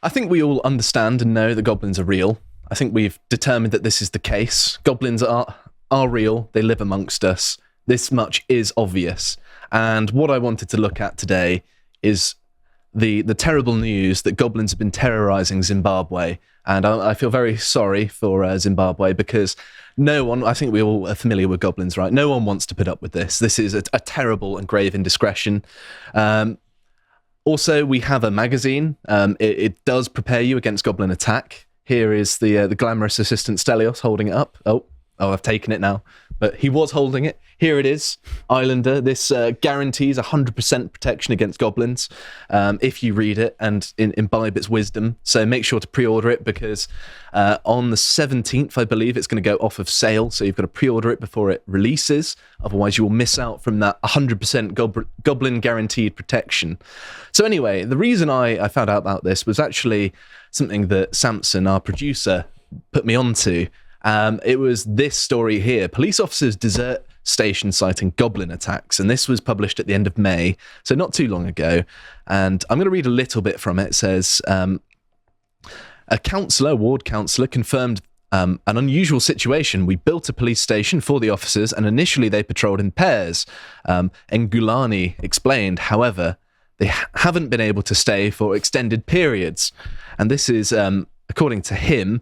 I think we all understand and know that goblins are real. I think we've determined that this is the case. Goblins are real. They live amongst us. This much is obvious. And what I wanted to look at today is the terrible news that goblins have been terrorizing Zimbabwe. And I feel very sorry for Zimbabwe, because no one, I think we all are familiar with goblins, right? No one wants to put up with this. This is a terrible and grave indiscretion. Also, we have a magazine. It does prepare you against goblin attack. Here is the glamorous assistant Stelios holding it up. Oh, I've taken it now. But he was holding it. Here it is, Islander. This guarantees 100% protection against goblins if you read it and imbibe its wisdom. So make sure to pre-order it, because on the 17th, I believe, it's going to go off of sale. So you've got to pre-order it before it releases. Otherwise, you will miss out from that 100% goblin guaranteed protection. So anyway, the reason I found out about this was actually something that Samson, our producer, put me onto. It was this story here. Police officers desert station citing goblin attacks. And this was published at the end of May, so not too long ago. And I'm going to read a little bit from it. It says, a ward councillor, confirmed an unusual situation. We built a police station for the officers, and initially they patrolled in pairs. Ngulani explained, however, they haven't been able to stay for extended periods. And this is, according to him,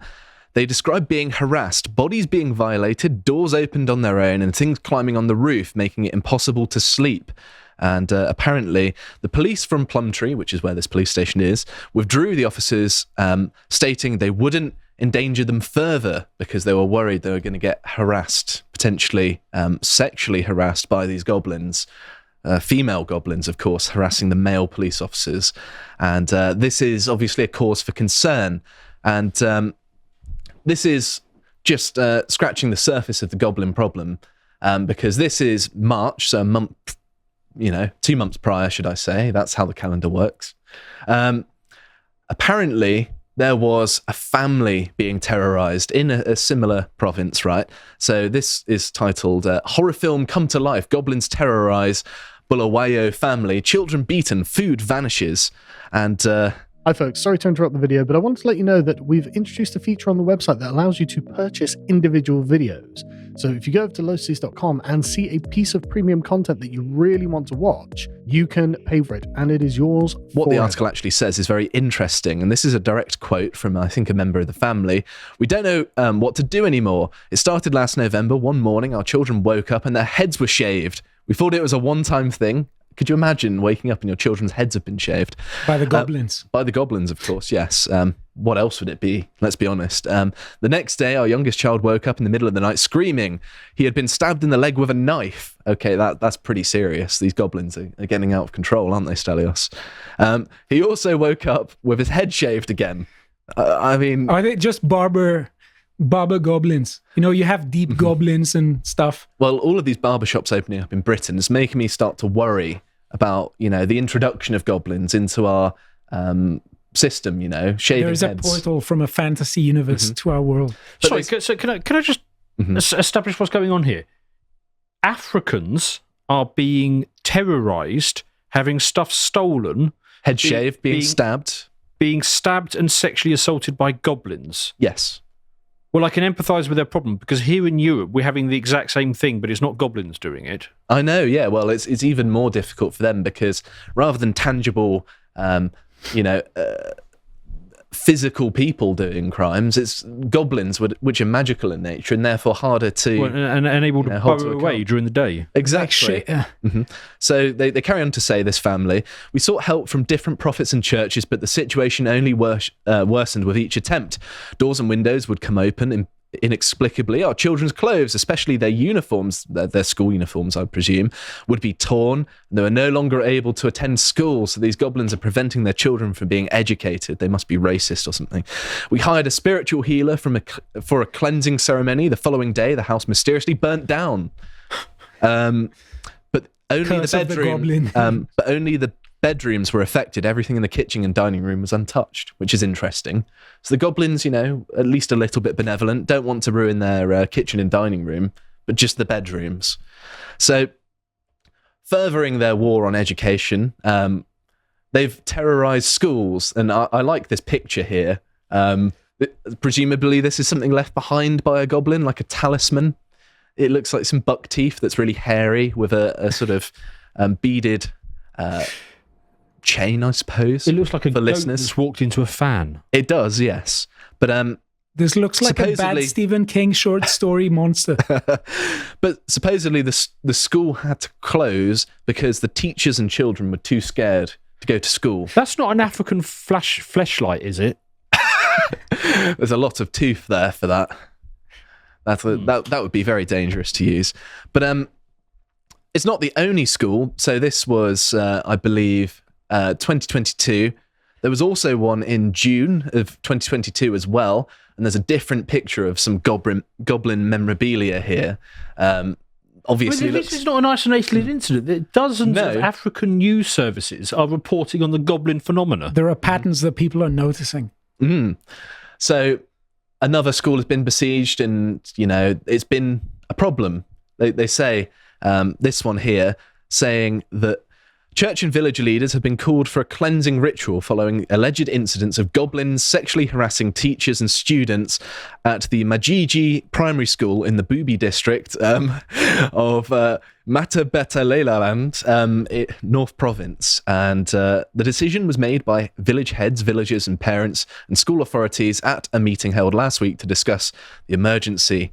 they describe being harassed, bodies being violated, doors opened on their own, and things climbing on the roof, making it impossible to sleep. And apparently, the police from Plumtree, which is where this police station is, withdrew the officers, stating they wouldn't endanger them further because they were worried they were going to get harassed, potentially sexually harassed by these goblins. Female goblins, of course, harassing the male police officers. And this is obviously a cause for concern. And this is just scratching the surface of the goblin problem, because this is March, so a month, 2 months prior, should I say. That's how the calendar works. Apparently, there was a family being terrorized in a similar province, right? So this is titled Horror Film Come to Life, Goblins Terrorize Bulawayo Family, Children Beaten, Food Vanishes. And hi folks, sorry to interrupt the video, but I wanted to let you know that we've introduced a feature on the website that allows you to purchase individual videos. So if you go over to lotus.com and see a piece of premium content that you really want to watch, you can pay for it, and it is yours. What the article actually says is very interesting, and this is a direct quote from, I think, a member of the family. We don't know what to do anymore. It started last November. One morning, our children woke up and their heads were shaved. We thought it was a one-time thing. Could you imagine waking up and your children's heads have been shaved? By the goblins. By the goblins, of course, yes. What else would it be? Let's be honest. The next day, our youngest child woke up in the middle of the night screaming. He had been stabbed in the leg with a knife. Okay, that's pretty serious. These goblins are getting out of control, aren't they, Stelios? He also woke up with his head shaved again. I mean... Are they just barber goblins? You have deep goblins and stuff. Well, all of these barber shops opening up in Britain is making me start to worry about, the introduction of goblins into our system, shaving There's heads. A portal from a fantasy universe to our world. Sorry, so can I just establish what's going on here? Africans are being terrorized, having stuff stolen, head shaved, being stabbed. Being stabbed and sexually assaulted by goblins. Yes. Well, I can empathise with their problem, because here in Europe, we're having the exact same thing, but it's not goblins doing it. I know, yeah. Well, it's even more difficult for them, because rather than tangible, physical people doing crimes, it's goblins which are magical in nature and therefore harder to... Well, and able to burrow away during the day. Exactly. So they carry on to say, this family, we sought help from different prophets and churches, but the situation only worsened with each attempt. Doors and windows would come open inexplicably. Our children's clothes, especially their uniforms, their school uniforms, I presume, would be torn. They were no longer able to attend school, so these goblins are preventing their children from being educated. They must be racist or something. We hired a spiritual healer for a cleansing ceremony. The following day, the house mysteriously burnt down. But only the bedrooms were affected. Everything in the kitchen and dining room was untouched, which is interesting. So the goblins, at least a little bit benevolent, don't want to ruin their kitchen and dining room, but just the bedrooms. So, furthering their war on education, they've terrorized schools, and I like this picture here. Presumably this is something left behind by a goblin, like a talisman. It looks like some buck teeth that's really hairy with a sort of beaded chain, I suppose. It looks like a for goat listeners. that's walked into a fan. It does, yes. But This looks like a bad supposedly- Stephen King short story monster. but supposedly the school had to close because the teachers and children were too scared to go to school. That's not an African fleshlight, is it? There's a lot of tooth there for that. That would be very dangerous to use. But it's not the only school. So this was, I believe, 2022. There was also one in June of 2022 as well. And there's a different picture of some goblin memorabilia here. Obviously, This is not an isolated incident. Dozens of African news services are reporting on the goblin phenomena. There are patterns that people are noticing. So another school has been besieged, and it's been a problem. They say this one here saying that church and village leaders have been called for a cleansing ritual following alleged incidents of goblins sexually harassing teachers and students at the Majiji Primary School in the Bubi district of Matabeleland, North Province. And the decision was made by village heads, villagers and parents and school authorities at a meeting held last week to discuss the emergency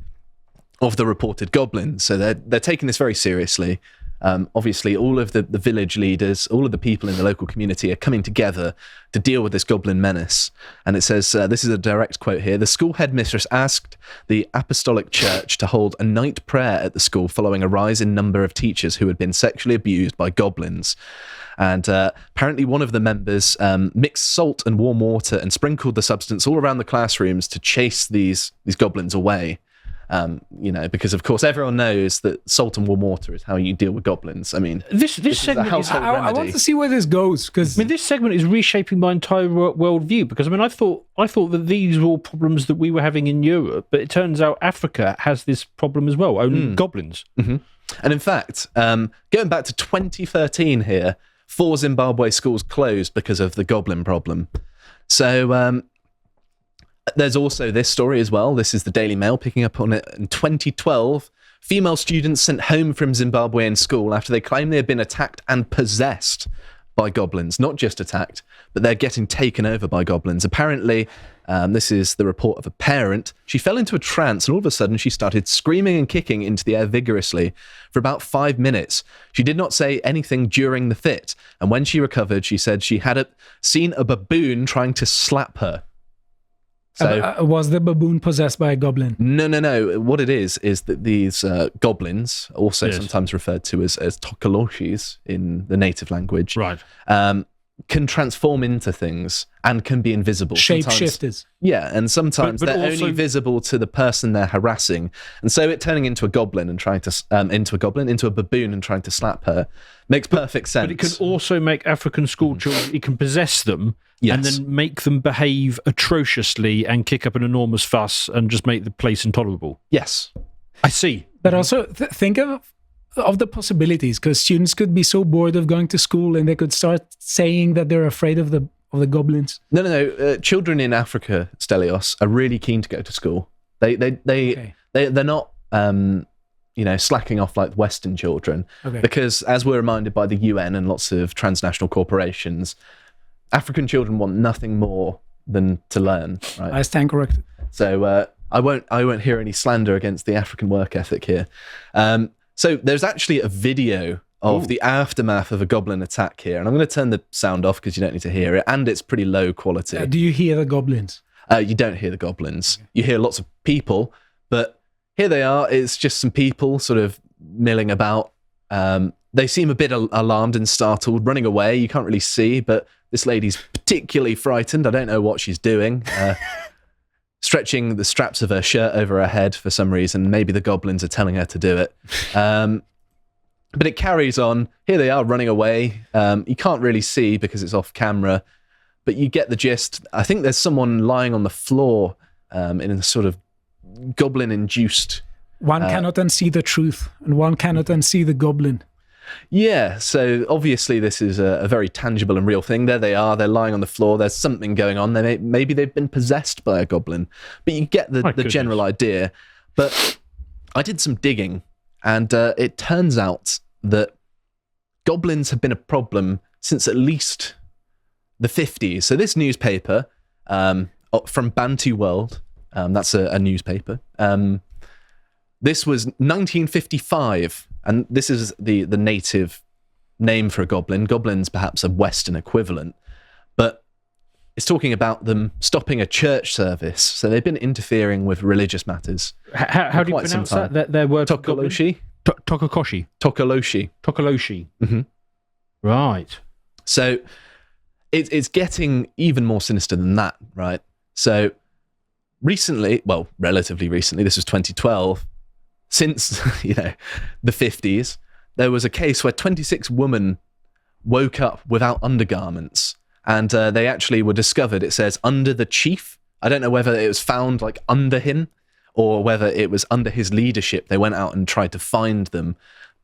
of the reported goblins. So they're taking this very seriously. Obviously, all of the village leaders, all of the people in the local community are coming together to deal with this goblin menace. And it says, this is a direct quote here, the school headmistress asked the Apostolic Church to hold a night prayer at the school following a rise in number of teachers who had been sexually abused by goblins. And apparently one of the members mixed salt and warm water and sprinkled the substance all around the classrooms to chase these goblins away. Because of course everyone knows that salt and warm water is how you deal with goblins. I mean, this is a segment household I remedy. want to see where this goes, because this segment is reshaping my entire worldview, because I thought that these were all problems that we were having in Europe, but it turns out Africa has this problem as well, only goblins. Mm-hmm. And in fact, going back to 2013 here, 4 Zimbabwe schools closed because of the goblin problem. So there's also this story as well. This is the Daily Mail picking up on it. In 2012, female students sent home from Zimbabwean school after they claimed they had been attacked and possessed by goblins. Not just attacked, but they're getting taken over by goblins. Apparently, this is the report of a parent. She fell into a trance and all of a sudden she started screaming and kicking into the air vigorously for about 5 minutes. She did not say anything during the fit. And when she recovered, she said she had seen a baboon trying to slap her. So, was the baboon possessed by a goblin? No. What it is that these goblins, also Yes. sometimes referred to as tokoloshis in the native language, Right. can transform into things and can be invisible. Sometimes- Shapeshifters. Yeah, and sometimes But they're also- only visible to the person they're harassing. And so it turning into a goblin and trying to into a baboon and trying to slap her makes perfect sense. But it can also make African school children, it can possess them and Yes. then make them behave atrociously and kick up an enormous fuss and just make the place intolerable. Yes. I see. But also think of the possibilities, because students could be so bored of going to school and they could start saying that they're afraid of the goblins. No. Children in Africa, Stelios, are really keen to go to school. They're not slacking off like Western children. Okay. Because as we're reminded by the UN and lots of transnational corporations, African children want nothing more than to learn. Right. I stand corrected. So I won't hear any slander against the African work ethic here. So there's actually a video of the aftermath of a goblin attack here, and I'm going to turn the sound off because you don't need to hear it, and it's pretty low quality. Do you hear the goblins? You don't hear the goblins. You hear lots of people, but here they are. It's just some people sort of milling about. They seem a bit alarmed and startled, running away. You can't really see, but this lady's particularly frightened. I don't know what she's doing. Stretching the straps of her shirt over her head for some reason. Maybe the goblins are telling her to do it. But it carries on. Here they are running away. You can't really see because it's off camera, but you get the gist. I think there's someone lying on the floor in a sort of goblin-induced... One cannot unsee the truth, and one cannot unsee the goblin. Yeah, so obviously this is a very tangible and real thing. There they are. They're lying on the floor. There's something going on. Maybe they've been possessed by a goblin. But you get the general idea. But I did some digging, and it turns out that goblins have been a problem since at least the 50s. So this newspaper from Bantu World, that's a newspaper. This was 1955, and this is the native name for a goblin. Goblin's perhaps a Western equivalent, but it's talking about them stopping a church service. So they've been interfering with religious matters. How do you pronounce that? Their word Tokoloshi? Tokokoshi. Tokoloshi. Tokoloshi. Mm-hmm. Right. So it's getting even more sinister than that, right? So recently, well, relatively recently, this was 2012, since, the 50s, there was a case where 26 women woke up without undergarments, and they actually were discovered, it says, under the chief. I don't know whether it was found like under him or whether it was under his leadership. They went out and tried to find them,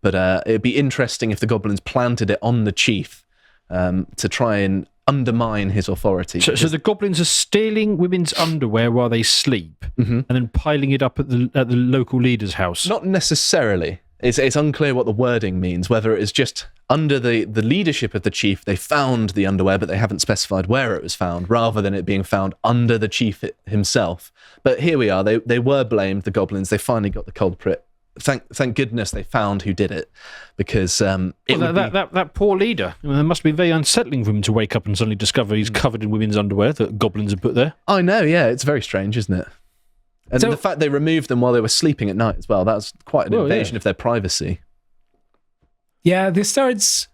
but it'd be interesting if the goblins planted it on the chief to try and undermine his authority. So the goblins are stealing women's underwear while they sleep, and then piling it up at the local leader's house. Not necessarily. It's unclear what the wording means, whether it is just under the leadership of the chief, they found the underwear, but they haven't specified where it was found, rather than it being found under the chief himself. But here we are. They were blamed, the goblins. They finally got the culprit. Thank goodness they found who did it, because that poor leader. I mean, it must be very unsettling for him to wake up and suddenly discover he's covered in women's underwear that goblins have put there. I know, yeah, it's very strange, isn't it? And the fact they removed them while they were sleeping at night as well, that's quite an invasion of their privacy. Yeah, this starts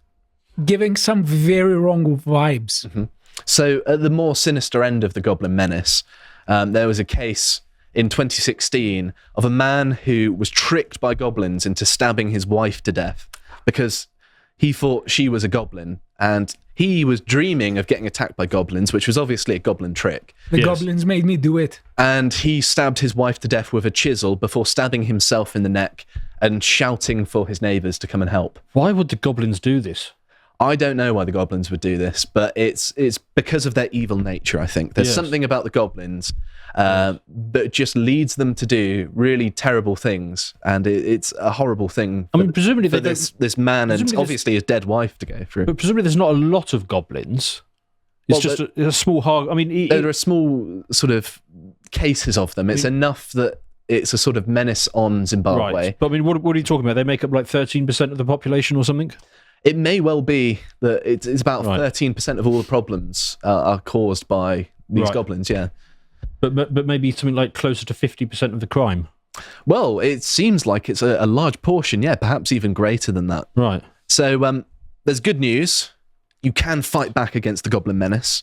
giving some very wrong vibes. Mm-hmm. So at the more sinister end of the Goblin Menace, there was a case in 2016 of a man who was tricked by goblins into stabbing his wife to death because he thought she was a goblin, and he was dreaming of getting attacked by goblins, which was obviously a goblin trick. The goblins made me do it. And he stabbed his wife to death with a chisel before stabbing himself in the neck and shouting for his neighbours to come and help. Why would the goblins do this? I don't know why the goblins would do this, but it's because of their evil nature, I think. There's something about the goblins that just leads them to do really terrible things, and it's a horrible thing for, presumably for this man and obviously his dead wife to go through. But presumably there's not a lot of goblins. It's just a small hog. I mean, there are small sort of cases of them. It's enough that it's a sort of menace on Zimbabwe. Right. But I mean, what are you talking about? They make up like 13% of the population or something? It may well be that it's about 13% of all the problems are caused by these goblins, yeah. But maybe something like closer to 50% of the crime. Well, it seems like it's a large portion, yeah, perhaps even greater than that. Right. So there's good news. You can fight back against the Goblin Menace.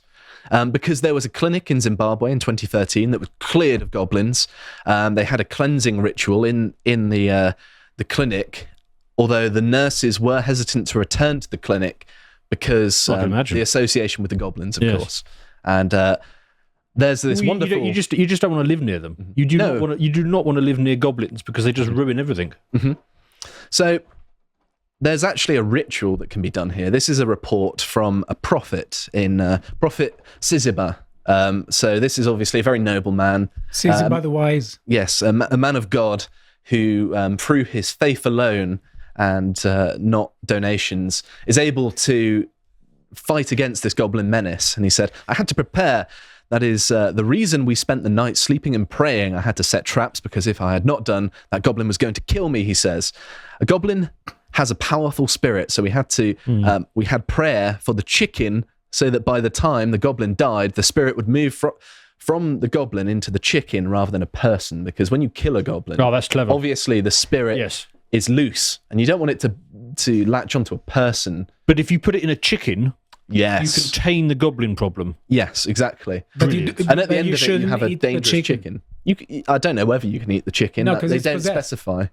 Because there was a clinic in Zimbabwe in 2013 that was cleared of goblins. They had a cleansing ritual in the clinic, although the nurses were hesitant to return to the clinic because the association with the goblins, of course. And there's this wonderful... You just don't want to live near them. Mm-hmm. You do not want to live near goblins because they just ruin everything. Mm-hmm. So there's actually a ritual that can be done here. This is a report from a prophet in Prophet Ziziba. So this is obviously a very noble man. Ziziba the Wise. Yes, a man of God who, through his faith alone and not donations, is able to fight against this goblin menace. And he said, I had to prepare. That is the reason we spent the night sleeping and praying. I had to set traps because if I had not done, that goblin was going to kill me, he says. A goblin has a powerful spirit, so we had to we had prayer for the chicken so that by the time the goblin died, the spirit would move from the goblin into the chicken rather than a person, because when you kill a goblin, that's clever. Obviously the spirit is loose and you don't want it to latch onto a person. But if you put it in a chicken, you yes, contain the goblin problem. Yes, exactly. And at the end of it, you have a dangerous chicken. I don't know whether you can eat the chicken. No, they don't specify.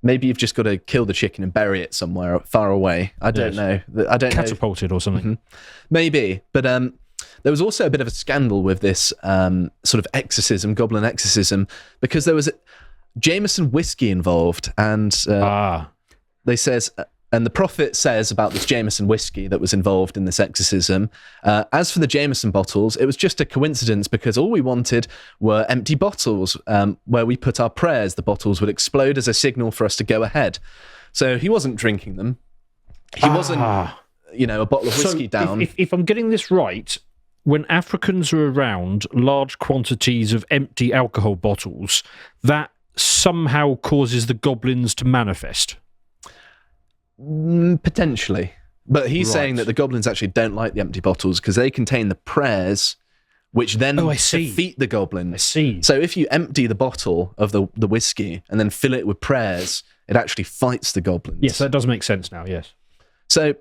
Maybe you've just got to kill the chicken and bury it somewhere far away. I don't know. I don't catapulted or something. Mm-hmm. Maybe, but there was also a bit of a scandal with this sort of exorcism, goblin exorcism, because there was Jameson whiskey involved, and they says And the prophet says about this Jameson whiskey that was involved in this exorcism, as for the Jameson bottles, it was just a coincidence because all we wanted were empty bottles where we put our prayers. The bottles would explode as a signal for us to go ahead. So he wasn't drinking them. He wasn't, a bottle of whiskey down. If I'm getting this right, when Africans are around large quantities of empty alcohol bottles, that somehow causes the goblins to manifest. Potentially. But he's saying that the goblins actually don't like the empty bottles because they contain the prayers which then defeat the goblins. I see. So if you empty the bottle of the whiskey and then fill it with prayers, it actually fights the goblins. Yes, that does make sense now, yes. So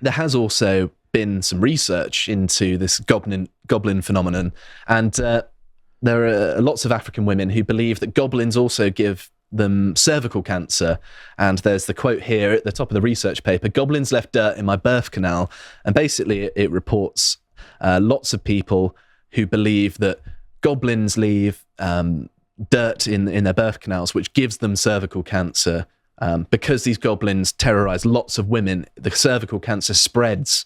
there has also been some research into this goblin phenomenon, and there are lots of African women who believe that goblins also give them cervical cancer. And there's the quote here at the top of the research paper: "Goblins left dirt in my birth canal." And basically it reports lots of people who believe that goblins leave dirt in their birth canals, which gives them cervical cancer. Because these goblins terrorize lots of women, the cervical cancer spreads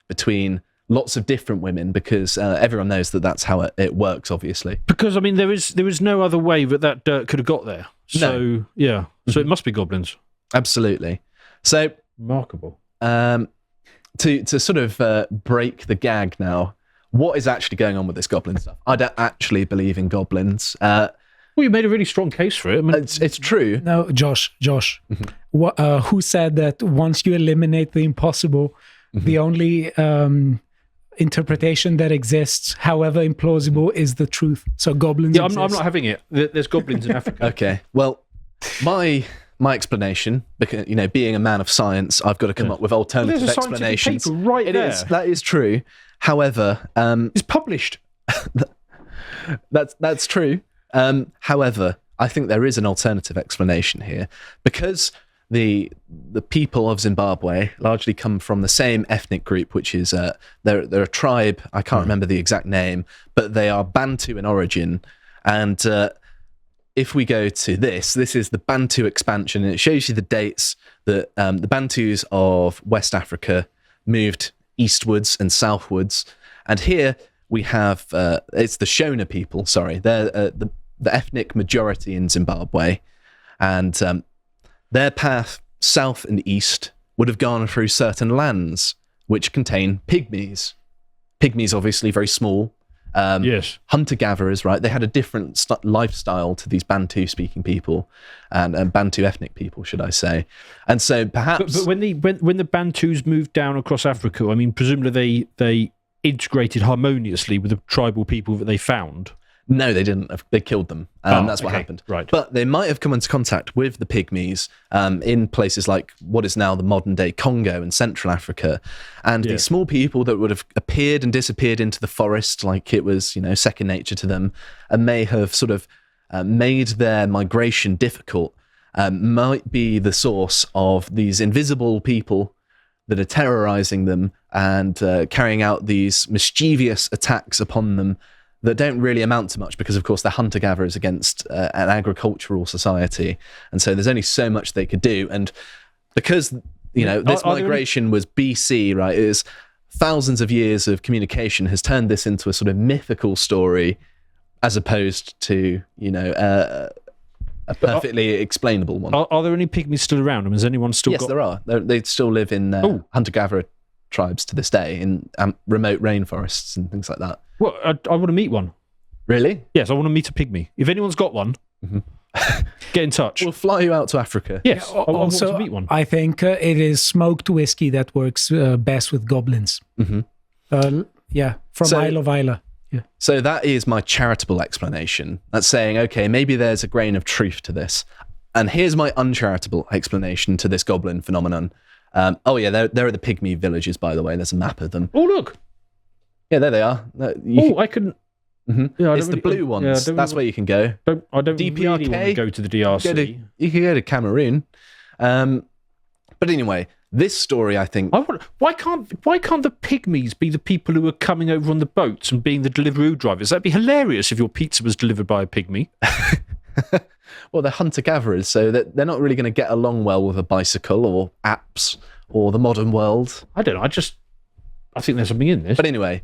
between lots of different women because everyone knows that that's how it works, obviously. Because, I mean, there is no other way that dirt could have got there. So, No. yeah. So it must be goblins. Absolutely. So Remarkable. to sort of break the gag now, what is actually going on with this goblin stuff? I don't actually believe in goblins. Well, you made a really strong case for it. I mean, It's true. No, Josh. Who said that once you eliminate the impossible, the only interpretation that exists, however implausible, is the truth. So goblins I'm exist. not having it. There's goblins in Africa. Okay. Well, my explanation, because being a man of science, I've got to come up with alternative There's a scientific explanations. paper right It there. is. That is true. However, It's published. that's true. However, I think there is an alternative explanation here because the people of Zimbabwe largely come from the same ethnic group, which is they're a tribe. I can't remember the exact name, but they are Bantu in origin. And if we go to this is the Bantu expansion, and it shows you the dates that the Bantus of West Africa moved eastwards and southwards. And here we have it's the Shona people. Sorry, they're the ethnic majority in Zimbabwe, and their path south and east would have gone through certain lands which contain pygmies. Pygmies, obviously, very small. Yes. Hunter-gatherers, right? They had a different lifestyle to these Bantu-speaking people, and Bantu ethnic people, should I say. And so perhaps... But when the Bantus moved down across Africa, I mean, presumably they integrated harmoniously with the tribal people that they found. No, they didn't. They killed them. That's what happened. Right. But they might have come into contact with the pygmies in places like what is now the modern-day Congo and Central Africa. And these small people that would have appeared and disappeared into the forest like it was, second nature to them, and may have sort of made their migration difficult, might be the source of these invisible people that are terrorizing them and carrying out these mischievous attacks upon them that don't really amount to much because, of course, they're hunter-gatherers against an agricultural society. And so there's only so much they could do. And because, this migration was BC, right, it is thousands of years of communication has turned this into a sort of mythical story as opposed to, a perfectly explainable one. Are there any pygmies still around? Has anyone still got... Yes, there are. They still live in hunter-gatherer tribes to this day in remote rainforests and things like that. Well, I want to meet one. Really? Yes, I want to meet a pygmy. If anyone's got one, get in touch. We'll fly you out to Africa. Yes, I want Also, to meet one. I think it is smoked whiskey that works best with goblins. Mm-hmm. From Isle of Isla. Yeah. So that is my charitable explanation. That's saying, okay, maybe there's a grain of truth to this. And here's my uncharitable explanation to this goblin phenomenon. There are the pygmy villages, by the way. There's a map of them. Oh, look. Yeah, there they are. I can... Mm-hmm. Yeah, it's the blue ones. That's where you can go. I don't DPRK, really want to go to the DRC. You can go to Cameroon. But anyway, this story, I think... Why can't the pygmies be the people who are coming over on the boats and being the Deliveroo drivers? That'd be hilarious if your pizza was delivered by a pygmy. Well, they're hunter-gatherers, so they're not really going to get along well with a bicycle or apps or the modern world. I don't know. I think there's something in this. But anyway,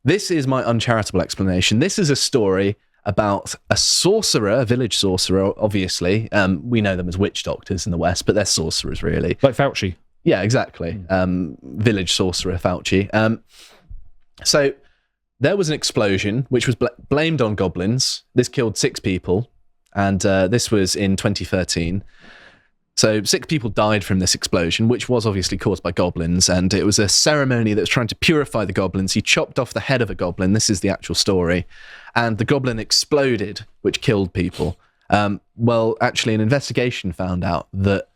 this is my uncharitable explanation. This is a story about a sorcerer, a village sorcerer, obviously. We know them as witch doctors in the West, but they're sorcerers, really. Like Fauci. Yeah, exactly. Village sorcerer Fauci. So there was an explosion, which was blamed on goblins. This killed 6 people, and this was in 2013. So 6 people died from this explosion, which was obviously caused by goblins, and it was a ceremony that was trying to purify the goblins. He chopped off the head of a goblin. This is the actual story. And the goblin exploded, which killed people. Well, actually, an investigation found out that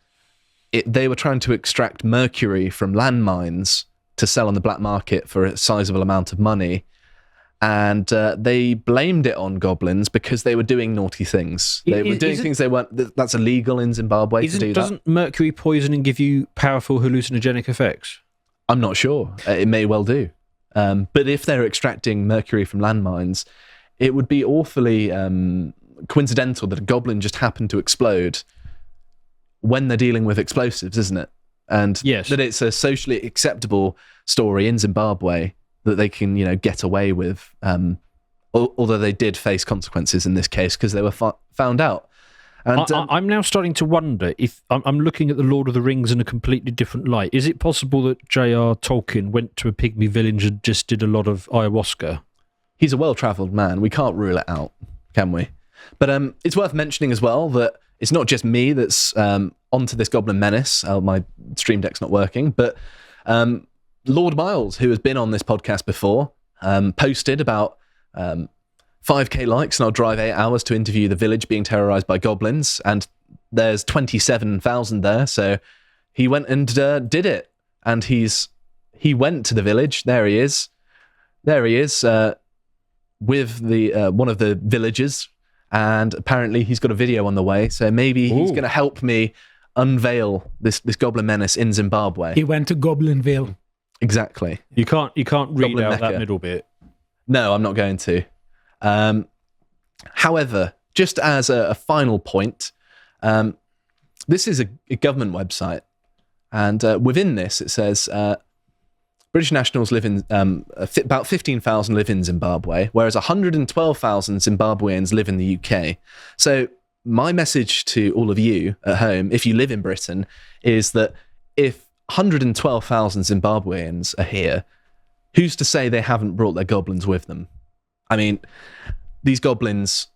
they were trying to extract mercury from landmines to sell on the black market for a sizable amount of money. And they blamed it on goblins because they were doing naughty things. They were doing things they weren't. That's illegal in Zimbabwe to do that. Doesn't mercury poisoning give you powerful hallucinogenic effects? I'm not sure. It may well do. But if they're extracting mercury from landmines, it would be awfully coincidental that a goblin just happened to explode when they're dealing with explosives, isn't it? And yes, that it's a socially acceptable story in Zimbabwe that they can, get away with, although they did face consequences in this case because they were found out. And I'm now starting to wonder if I'm looking at the Lord of the Rings in a completely different light. Is it possible that J.R. Tolkien went to a pygmy village and just did a lot of ayahuasca? He's a well-travelled man. We can't rule it out, can we? But it's worth mentioning as well that it's not just me that's onto this Goblin Menace. My Stream Deck's not working, but Lord Miles, who has been on this podcast before, posted about 5k likes, and I'll drive 8 hours to interview the village being terrorised by goblins, and there's 27,000 there, so he went and did it, and he went to the village. There he is with the one of the villagers, and apparently he's got a video on the way, so maybe he's going to help me unveil this Goblin Menace in Zimbabwe. He went to Goblinville. Exactly. You can't read Goblin out Mecca. that middle bit. No, I'm not going to. However, just as a final point, this is a government website, and within this it says British nationals live in about 15,000 live in Zimbabwe, whereas 112,000 Zimbabweans live in the UK. So my message to all of you at home, if you live in Britain, is that if 112,000 Zimbabweans are here, who's to say they haven't brought their goblins with them? I mean, these goblins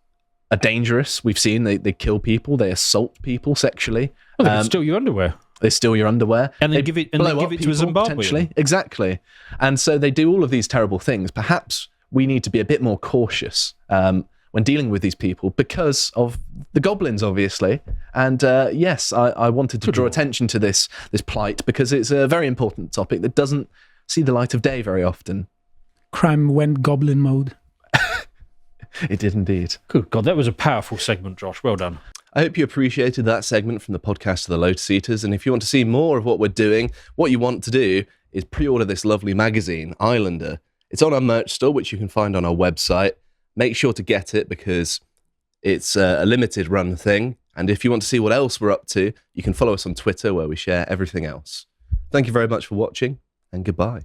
are dangerous. We've seen they kill people, they assault people sexually. Well, they can steal your underwear. They steal your underwear. And they give it to a Zimbabwean. Potentially. Exactly. And so they do all of these terrible things. Perhaps we need to be a bit more cautious when dealing with these people because of the goblins, obviously. And yes, I wanted to draw attention to this plight because it's a very important topic that doesn't see the light of day very often. Crime went goblin mode. It did indeed. Good God, that was a powerful segment, Josh. Well done. I hope you appreciated that segment from the podcast of the Lotus Eaters. And if you want to see more of what we're doing, what you want to do is pre-order this lovely magazine, Islander. It's on our merch store, which you can find on our website. Make sure to get it because it's a limited run thing. And if you want to see what else we're up to, you can follow us on Twitter where we share everything else. Thank you very much for watching and goodbye.